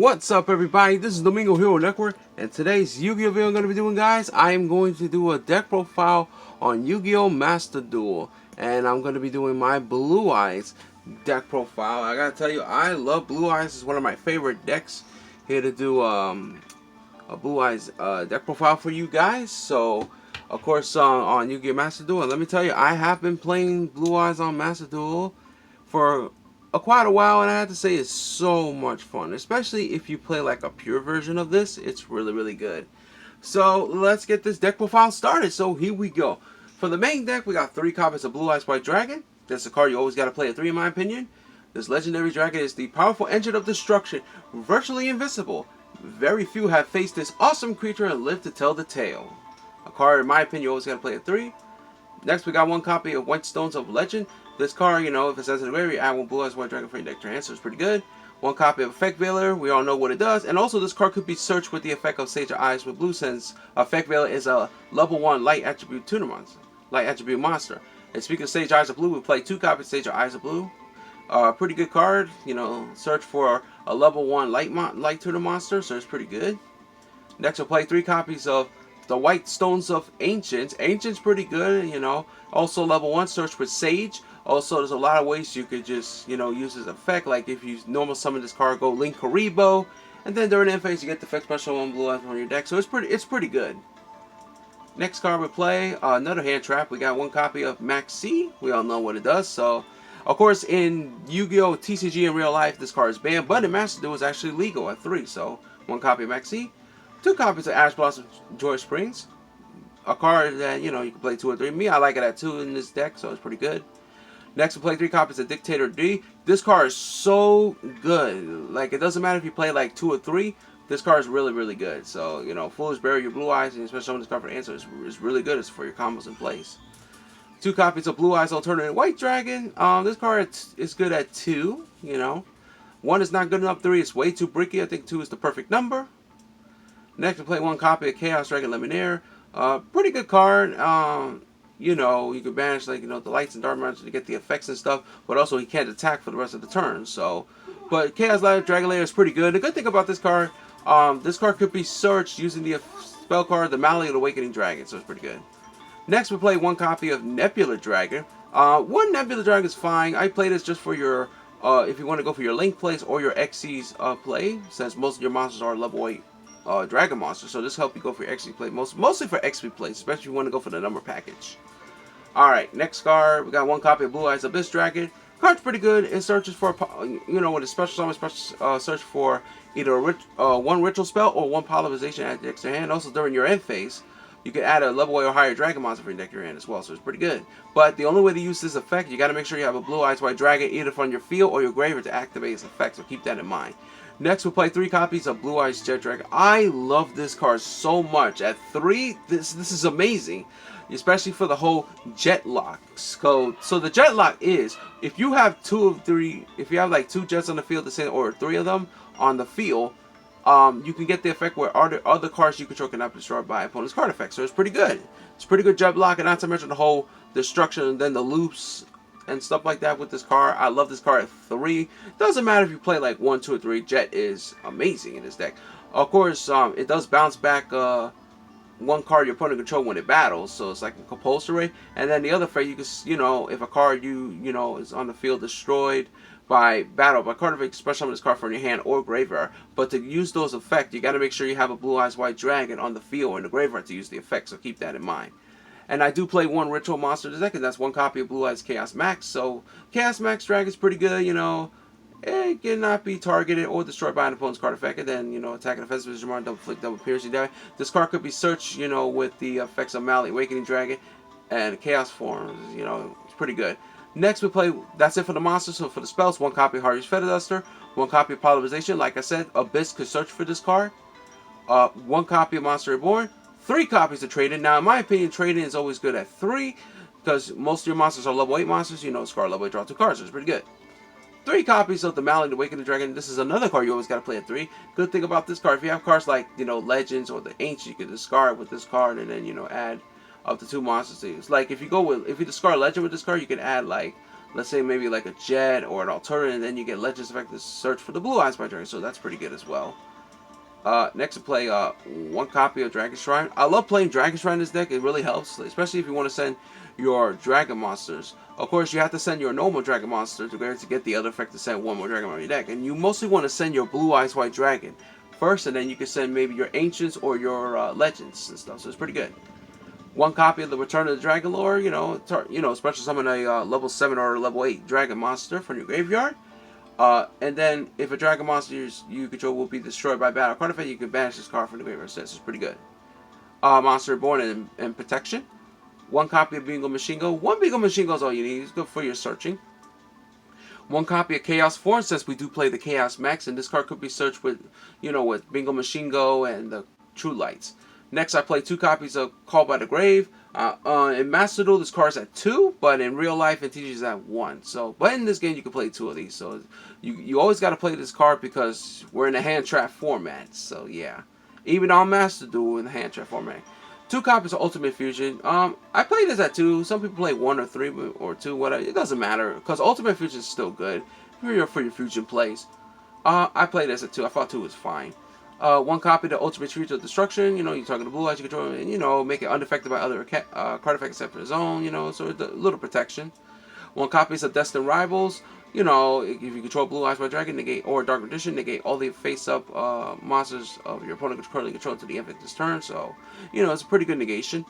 What's up, everybody? This is Domingo Hero Network, and today's Yu-Gi-Oh video I'm going to be doing, guys. I am going to do a deck profile on Yu-Gi-Oh Master Duel, and I'm going to be doing my Blue Eyes deck profile. I gotta tell you, I love Blue Eyes. It's one of my favorite decks. Here to do a Blue Eyes deck profile for you guys. So, of course, on Yu-Gi-Oh Master Duel, and let me tell you, I have been playing Blue Eyes on Master Duel for quite a while, and I have to say it's so much fun, especially if you play like a pure version of this. It's really good. So let's get this deck profile started. So here we go. For the main deck, we got 3 copies of Blue Eyes White Dragon. That's a card you always got to play at 3 in my opinion. This legendary dragon is the powerful engine of destruction, virtually invincible. Very few have faced this awesome creature and lived to tell the tale. A card in my opinion you always got to play at 3. Next, we got 1 copy of White Stones of Legend. This card, you know, if it says in the grave, you add 1 Blue Eyes White Dragon for your deck to your hand, so it's pretty good. 1 copy of Effect Veiler. We all know what it does. And also, this card could be searched with the effect of Sage of Eyes with Blue, since Effect Veiler is a level 1 light attribute tuner monster. Light attribute monster. And speaking of Sage Eyes of Blue, we play 2 copies of Sage of Eyes of Blue. Pretty good card. You know, search for a level 1 light tuner monster, so it's pretty good. Next, we'll play 3 copies of the White Stones of Ancients. Ancients pretty good, you know. Also level 1, search for Sage. Also, there's a lot of ways you could just, you know, use this effect. Like if you normal summon this card, go Link Karibo, and then during the end phase you get the effect special 1 Blue Eyes on your deck. So it's pretty good. Next card we play, another hand trap. We got 1 copy of Maxi. We all know what it does. So, of course, in Yu-Gi-Oh! TCG in real life, this card is banned, but in Master Duel it's actually legal at 3. So, 1 copy of Maxi. 2 copies of Ash Blossom Joy Springs. A card that, you know, you can play 2 or 3. Me, I like it at 2 in this deck, so it's pretty good. Next, we play 3 copies of Dictator D. This card is so good. Like, it doesn't matter if you play like 2 or 3. This card is really good. So, you know, Foolish Bury your Blue Eyes, and especially on this card for the answer is really good. It's for your combos in place. 2 copies of Blue Eyes Alternative White Dragon. This card is good at 2, you know. 1 is not good enough. 3 is way too bricky. I think 2 is the perfect number. Next, we play 1 copy of Chaos Dragon Lemonade. Pretty good card. You know, you can banish, like, you know, the lights and dark magic to get the effects and stuff, but also he can't attack for the rest of the turn. So, but Chaos Dragon Lair is pretty good. The good thing about this card could be searched using the spell card, the Malleus Awakening Dragon, so it's pretty good. Next, we play 1 copy of Nebula Dragon. 1 Nebula Dragon is fine. I play this just for your, if you want to go for your Link plays or your Xyz play, since most of your monsters are level 8 Dragon monsters, so this helps you go for your XP play, mostly for XP plays, especially if you want to go for the number package. Alright, next card, we got 1 copy of Blue Eyes Abyss Dragon. Card's pretty good. It searches for, you know, with a special summon, search for either 1 ritual spell or 1 polymerization at the extra hand. Also, during your end phase, you can add a level 8 or higher dragon monster for your deck to your hand as well, so it's pretty good. But the only way to use this effect, you got to make sure you have a Blue Eyes White Dragon either from your field or your graveyard to activate its effect, so keep that in mind. Next, we'll play 3 copies of Blue Eyes Jet Dragon. I love this card so much. At 3, this is amazing, especially for the whole Jet Lock code. So the Jet Lock is, if you have 2 of 3, if you have like 2 Jets on the field, or 3 of them on the field, you can get the effect where other cards you control cannot be destroyed by opponent's card effect. So it's pretty good. It's pretty good Jet Lock, and not to mention the whole destruction and then the loops and stuff like that with this card. I love this card at 3. Doesn't matter if you play like 1, 2, or 3. Jet is amazing in this deck. Of course, it does bounce back 1 card your opponent control when it battles, so it's like a compulsory. And then the other effect, you can, you know, if a card you know is on the field destroyed by battle by card effect, special summon this card from your hand or graveyard. But to use those effects, you got to make sure you have a Blue Eyes White Dragon on the field or in the graveyard to use the effect. So keep that in mind. And I do play 1 ritual monster in the deck, and that's 1 copy of Blue Eyes Chaos Max. So Chaos Max Dragon is pretty good, you know. It cannot be targeted or destroyed by an opponent's card effect, and then, you know, attack and offensive is marked, double flick, double piercing die. This card could be searched, you know, with the effects of Malleus Awakening Dragon and Chaos Forms. You know, it's pretty good. Next, we play, that's it for the monsters. So for the spells, 1 copy of Hardy's Feather Duster, 1 copy of Polymerization. Like I said, Abyss could search for this card. 1 copy of Monster Reborn. 3 copies of Trade-In. Now, in my opinion, Trade-In is always good at 3, because most of your monsters are level 8 monsters. You know, Scar level 8, draw 2 cards, so it's pretty good. 3 copies of the Malleus Awakening Dragon. This is another card you always got to play at 3. Good thing about this card, if you have cards like, you know, Legends or the Ancient, you can discard with this card and then, you know, add up to 2 monsters to use. Like, if you discard Legend with this card, you can add, like, let's say maybe like a jet or an alternative, and then you get Legends effect to search for the Blue Eyes by Dragon, so that's pretty good as well. Next, to play one copy of Dragon Shrine. I love playing Dragon Shrine in this deck. It really helps, especially if you want to send your Dragon monsters. Of course, you have to send your normal Dragon monster to get the other effect to send one more Dragon on your deck. And you mostly want to send your Blue Eyes White Dragon first, and then you can send maybe your Ancients or your Legends and stuff. So it's pretty good. One copy of the Return of the Dragon Lord. Special summon a level 7 or level 8 Dragon monster from your graveyard. And then, if a Dragon monster you control will be destroyed by battle card effect, you can banish this card from the graveyard instead. So it's pretty good. Monster Born in Protection. One copy of Bingo Machingo. One Bingo Machingo is all you need. It's good for your searching. One copy of Chaos Form, since we do play the Chaos Max, and this card could be searched with, with Bingo Machingo and the True Lights. Next, I play 2 copies of Call by the Grave. In Master Duel, this card's at 2, but in real life, it teaches at 1. But in this game, you can play 2 of these. So you always got to play this card because we're in a hand trap format. So yeah, even on Master Duel in the hand trap format. 2 copies of Ultimate Fusion. I play this at 2. Some people play 1 or 3 or 2, whatever. It doesn't matter because Ultimate Fusion is still good for your fusion plays. I play this at 2. I thought 2 was fine. 1 copy of the Ultimate Future of Destruction. You're talking to Blue Eyes, you control, and make it unaffected by other card effects except for his own. So it's a little protection. 1 copy of Destined Rivals. If you control Blue Eyes by Dragon, negate, or Dark Magician, negate all the face-up monsters of your opponent currently controlled to the end of this turn. So, it's a pretty good negation.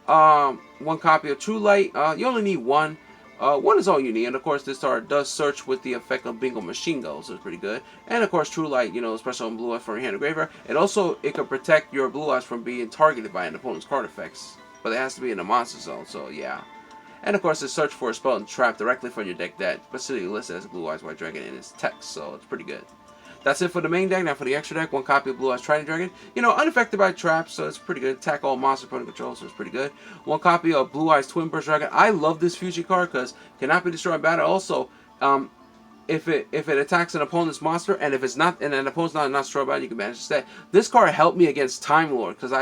1 copy of True Light. You only need 1. 1 is all you need, and of course this card does search with the effect of Bingo Machingo, so it's pretty good. And of course True Light, special on Blue Eyes from your hand or graveyard. And also it can protect your Blue Eyes from being targeted by an opponent's card effects, but it has to be in the monster zone, so yeah. And of course it search for a spell and trap directly from your deck that specifically listed as Blue Eyes White Dragon in its text, so it's pretty good. That's it for the main deck. Now for the extra deck, 1 copy of Blue Eyes Trident Dragon. Unaffected by traps, so it's pretty good. Attack all monster opponent control, so it's pretty good. 1 copy of Blue Eyes Twin Burst Dragon. I love this fusion card because cannot be destroyed in battle. Also, if it attacks an opponent's monster and if it's not and an opponent's not destroyed by it, you can banish instead. This card helped me against Time Lord because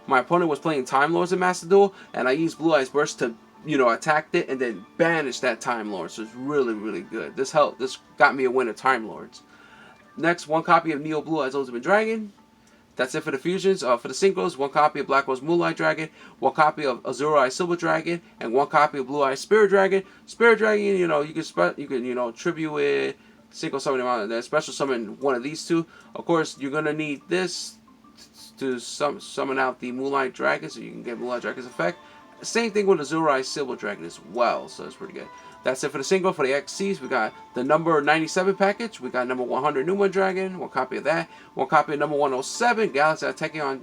my opponent was playing Time Lords in Master Duel, and I used Blue Eyes Burst to attacked it and then banished that Time Lord. So it's really, really good. This got me a win of Time Lords. Next, 1 copy of Neo Blue Eyes Ultimate Dragon. That's it for the fusions. For the synchros, 1 copy of Black Rose Moonlight Dragon, 1 copy of Azure Eye Silver Dragon, and 1 copy of Blue Eye Spirit Dragon. Spirit Dragon, you can tribute it, single summon them out, then special summon one of these 2. Of course, you're gonna need this to summon out the Moonlight Dragon, so you can get Moonlight Dragon's effect. Same thing with Azure Eye Silver Dragon as well, so it's pretty good. That's it for the single. For the XCs, we got the number 97 package. We got number 100 Numa Dragon. 1 copy of that. 1 copy of number 107 Galaxy Techion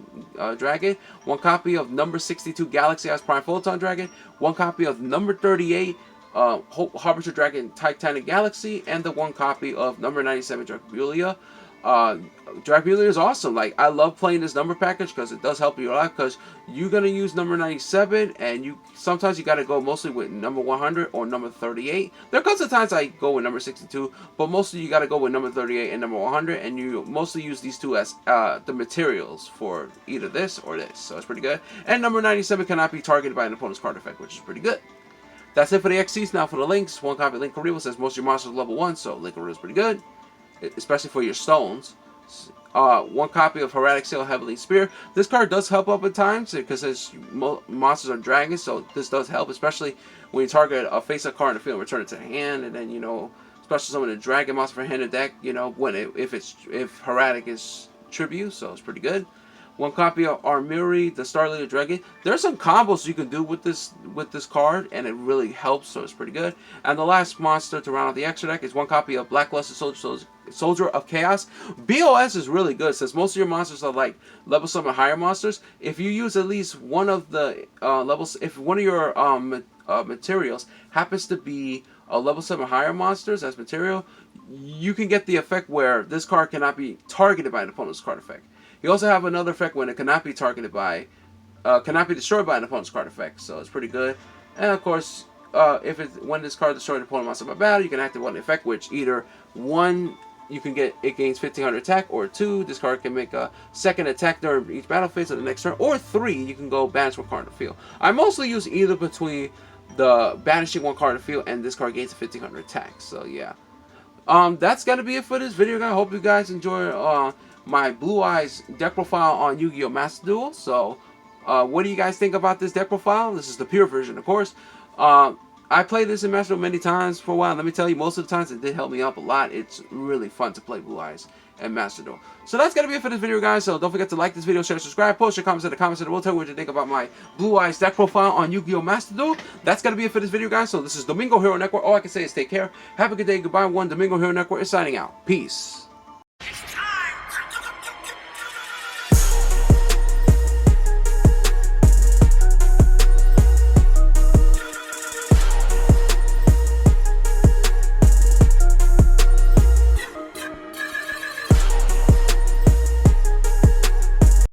Dragon. 1 copy of number 62 Galaxy Eyes Prime Photon Dragon. 1 copy of number 38 Harbinger Dragon Titanic Galaxy. And the 1 copy of number 97 Draculia. Draculia is awesome. I love playing this number package because it does help you a lot because you're going to use number 97 and sometimes you got to go mostly with number 100 or number 38. There comes a times I go with number 62, but mostly you got to go with number 38 and number 100, and you mostly use these 2 as the materials for either this or this, so it's pretty good. And number 97 cannot be targeted by an opponent's card effect, which is pretty good. That's it for the XCs. Now for the links, 1 copy of Link Kariba says most of your monsters are level 1, so Link Kariba is pretty good, especially for your stones. 1 copy of Heretic Sail Heavenly Spear. This card does help up at times because his monsters are dragons, so this does help, especially when you target a face-up card in the field and return it to the hand, and then special summon a dragon monster for hand and deck. If Heretic is tribute, so it's pretty good. 1 copy of Armuri, the Starlight Dragon. There's some combos you can do with this card, and it really helps, so it's pretty good. And the last monster to round out the extra deck is 1 copy of Blackluster Soldier of Chaos. BOS is really good since most of your monsters are like level 7 higher monsters. If you use at least one of the levels, if one of your materials happens to be a level 7 higher monsters as material, you can get the effect where this card cannot be targeted by an opponent's card effect. You also have another effect when it cannot be targeted by, cannot be destroyed by an opponent's card effect, so it's pretty good. And of course, when this card destroys an opponent monster by battle, you can activate one effect, which either 1, you can get it gains 1500 attack, or 2, this card can make a second attack during each battle phase of the next turn, or 3, you can go banish one card in the field. I mostly use either between the banishing one card in the field, and this card gains a 1500 attack. So yeah. That's gonna be it for this video, guys. I hope you guys enjoy my Blue Eyes deck profile on Yu-Gi-Oh! Master Duel. So, what do you guys think about this deck profile? This is the pure version, of course. I played this in Master Duel many times for a while. Let me tell you, most of the times it did help me up a lot. It's really fun to play Blue Eyes and Master Duel. So that's gonna be it for this video, guys. So don't forget to like this video, share, subscribe, post your comments in the comments section. We'll tell you what you think about my Blue Eyes deck profile on Yu-Gi-Oh! Master Duel. That's gonna be it for this video, guys. So this is Domingo Hero Network. All I can say is take care. Have a good day. Goodbye. Domingo Hero Network is signing out. Peace.